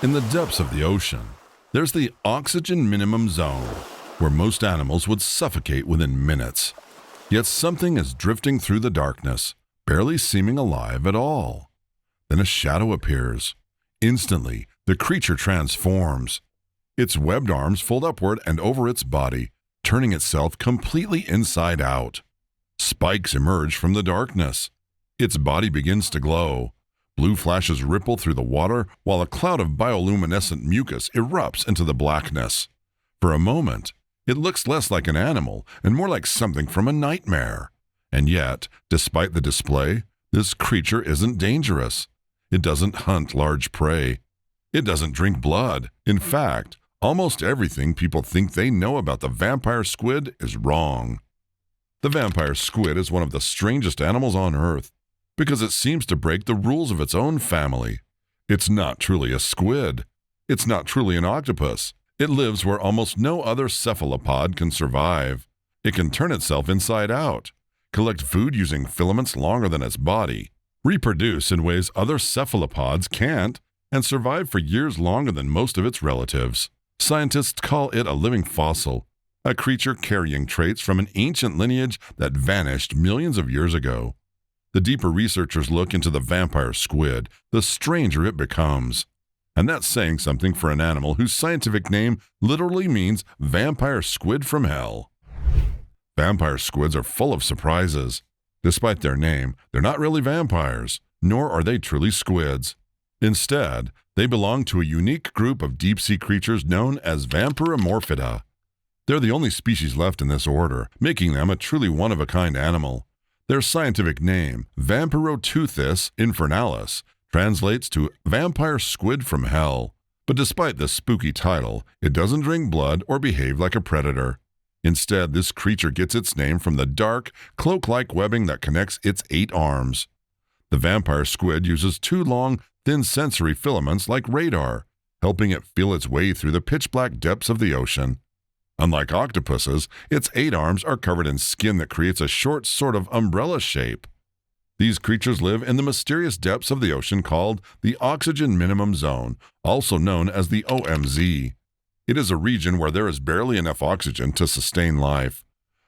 In the depths of the ocean, there's the oxygen minimum zone, where most animals would suffocate within minutes. Yet something is drifting through the darkness, barely seeming alive at all. Then a shadow appears. Instantly, the creature transforms. Its webbed arms fold upward and over its body, turning itself completely inside out. Spikes emerge from the darkness. Its body begins to glow. Blue flashes ripple through the water while a cloud of bioluminescent mucus erupts into the blackness. For a moment, it looks less like an animal and more like something from a nightmare. And yet, despite the display, this creature isn't dangerous. It doesn't hunt large prey. It doesn't drink blood. In fact, almost everything people think they know about the vampire squid is wrong. The vampire squid is one of the strangest animals on Earth because it seems to break the rules of its own family. It's not truly a squid. It's not truly an octopus. It lives where almost no other cephalopod can survive. It can turn itself inside out, collect food using filaments longer than its body, reproduce in ways other cephalopods can't, and survive for years longer than most of its relatives. Scientists call it a living fossil, a creature carrying traits from an ancient lineage that vanished millions of years ago. The deeper researchers look into the vampire squid, the stranger it becomes. And that's saying something for an animal whose scientific name literally means vampire squid from hell. Vampire squids are full of surprises. Despite their name, they're not really vampires, nor are they truly squids. Instead, they belong to a unique group of deep-sea creatures known as Vampiromorphida. They're the only species left in this order, making them a truly one-of-a-kind animal. Their scientific name, Vampiroteuthis infernalis, translates to vampire squid from hell. But despite this spooky title, it doesn't drink blood or behave like a predator. Instead, this creature gets its name from the dark, cloak-like webbing that connects its 8 arms. The vampire squid uses 2 long, thin sensory filaments like radar, helping it feel its way through the pitch-black depths of the ocean. Unlike octopuses, its 8 arms are covered in skin that creates a short sort of umbrella shape. These creatures live in the mysterious depths of the ocean called the Oxygen Minimum Zone, also known as the OMZ. It is a region where there is barely enough oxygen to sustain life.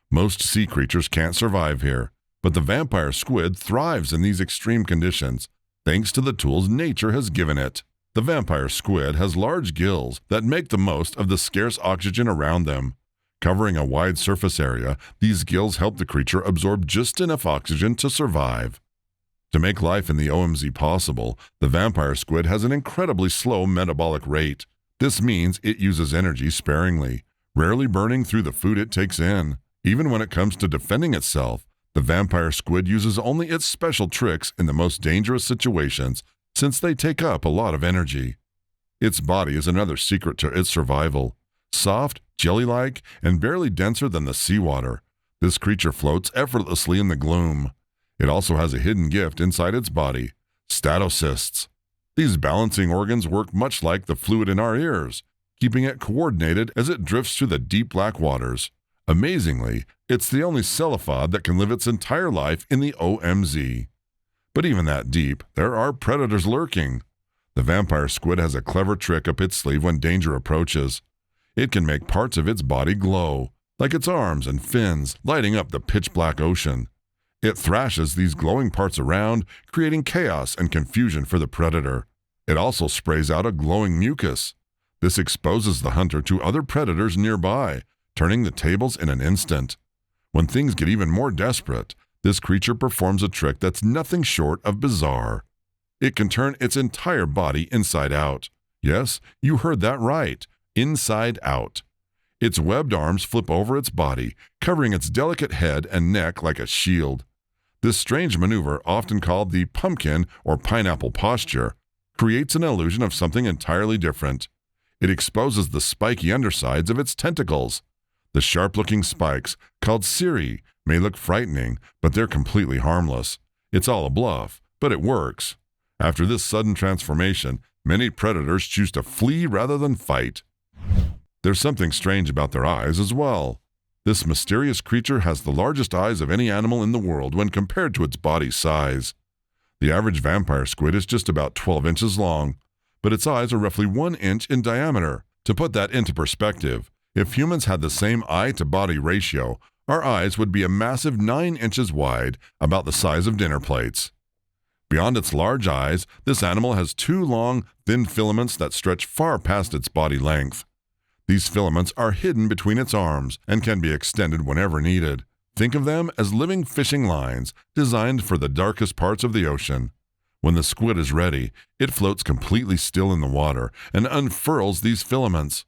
Most sea creatures can't survive here, but the vampire squid thrives in these extreme conditions, thanks to the tools nature has given it. The vampire squid has large gills that make the most of the scarce oxygen around them. Covering a wide surface area, these gills help the creature absorb just enough oxygen to survive. To make life in the OMZ possible, the vampire squid has an incredibly slow metabolic rate. This means it uses energy sparingly, rarely burning through the food it takes in. Even when it comes to defending itself, the vampire squid uses only its special tricks in the most dangerous situations, since they take up a lot of energy. Its body is another secret to its survival. Soft, jelly-like, and barely denser than the seawater, this creature floats effortlessly in the gloom. It also has a hidden gift inside its body, statocysts. These balancing organs work much like the fluid in our ears, keeping it coordinated as it drifts through the deep black waters. Amazingly, it's the only cephalopod that can live its entire life in the OMZ. But even that deep, there are predators lurking. The vampire squid has a clever trick up its sleeve when danger approaches. It can make parts of its body glow, like its arms and fins, lighting up the pitch-black ocean. It thrashes these glowing parts around, creating chaos and confusion for the predator. It also sprays out a glowing mucus. This exposes the hunter to other predators nearby, turning the tables in an instant. When things get even more desperate, this creature performs a trick that's nothing short of bizarre. It can turn its entire body inside out. Yes, you heard that right. Inside out. Its webbed arms flip over its body, covering its delicate head and neck like a shield. This strange maneuver, often called the pumpkin or pineapple posture, creates an illusion of something entirely different. It exposes the spiky undersides of its tentacles. The sharp-looking spikes, called cirri, may look frightening, but they're completely harmless. It's all a bluff, but it works. After this sudden transformation, many predators choose to flee rather than fight. There's something strange about their eyes as well. This mysterious creature has the largest eyes of any animal in the world when compared to its body size. The average vampire squid is just about 12 inches long, but its eyes are roughly 1 inch in diameter. To put that into perspective, if humans had the same eye-to-body ratio, our eyes would be a massive 9 inches wide, about the size of dinner plates. Beyond its large eyes, this animal has 2 long, thin filaments that stretch far past its body length. These filaments are hidden between its arms and can be extended whenever needed. Think of them as living fishing lines designed for the darkest parts of the ocean. When the squid is ready, it floats completely still in the water and unfurls these filaments.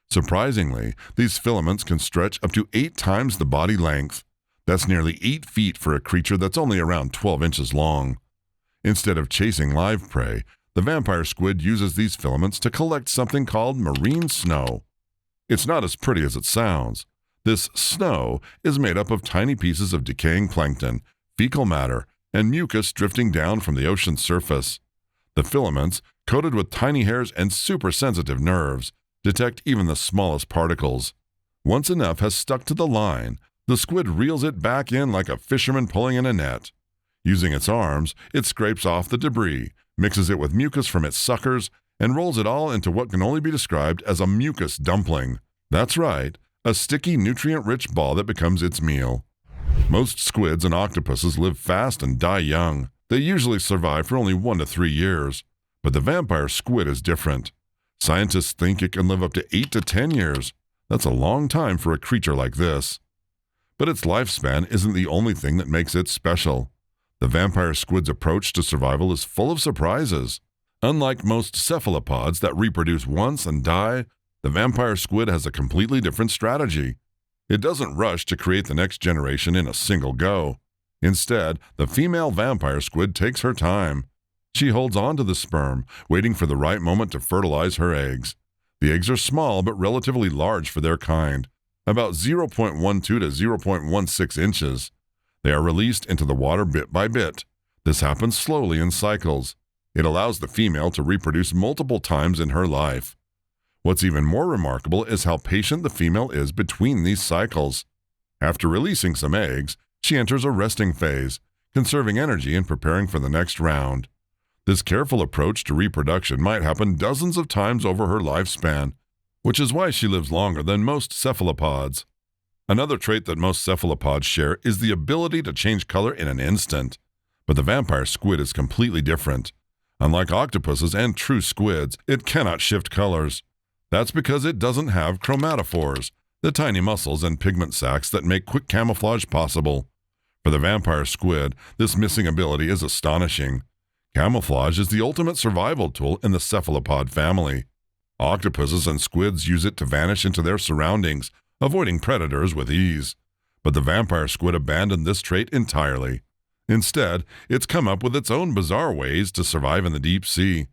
Surprisingly, these filaments can stretch up to 8 times the body length. That's nearly 8 feet for a creature that's only around 12 inches long. Instead of chasing live prey, the vampire squid uses these filaments to collect something called marine snow. It's not as pretty as it sounds. This snow is made up of tiny pieces of decaying plankton, fecal matter, and mucus drifting down from the ocean's surface. The filaments, coated with tiny hairs and super sensitive nerves, detect even the smallest particles. Once enough has stuck to the line, the squid reels it back in like a fisherman pulling in a net. Using its arms, it scrapes off the debris, mixes it with mucus from its suckers, and rolls it all into what can only be described as a mucus dumpling. That's right, a sticky, nutrient-rich ball that becomes its meal. Most squids and octopuses live fast and die young. They usually survive for only 1 to 3 years. But the vampire squid is different. Scientists think it can live up to 8 to 10 years. That's a long time for a creature like this. But its lifespan isn't the only thing that makes it special. The vampire squid's approach to survival is full of surprises. Unlike most cephalopods that reproduce once and die, the vampire squid has a completely different strategy. It doesn't rush to create the next generation in a single go. Instead, the female vampire squid takes her time. She holds on to the sperm, waiting for the right moment to fertilize her eggs. The eggs are small but relatively large for their kind, about 0.12 to 0.16 inches. They are released into the water bit by bit. This happens slowly in cycles. It allows the female to reproduce multiple times in her life. What's even more remarkable is how patient the female is between these cycles. After releasing some eggs, she enters a resting phase, conserving energy and preparing for the next round. This careful approach to reproduction might happen dozens of times over her lifespan, which is why she lives longer than most cephalopods. Another trait that most cephalopods share is the ability to change color in an instant. But the vampire squid is completely different. Unlike octopuses and true squids, it cannot shift colors. That's because it doesn't have chromatophores, the tiny muscles and pigment sacs that make quick camouflage possible. For the vampire squid, this missing ability is astonishing. Camouflage is the ultimate survival tool in the cephalopod family. Octopuses and squids use it to vanish into their surroundings, avoiding predators with ease. But the vampire squid abandoned this trait entirely. Instead, it's come up with its own bizarre ways to survive in the deep sea.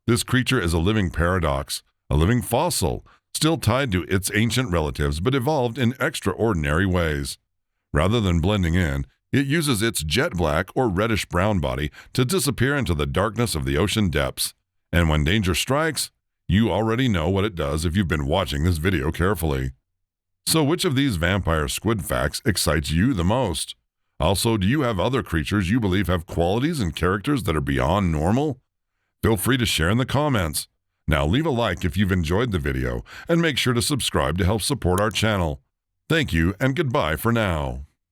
This creature is a living paradox, a living fossil, still tied to its ancient relatives but evolved in extraordinary ways. Rather than blending in, it uses its jet black or reddish-brown body to disappear into the darkness of the ocean depths. And when danger strikes, you already know what it does if you've been watching this video carefully. So which of these vampire squid facts excites you the most? Also, do you have other creatures you believe have qualities and characters that are beyond normal? Feel free to share in the comments. Now leave a like if you've enjoyed the video, and make sure to subscribe to help support our channel. Thank you, and goodbye for now.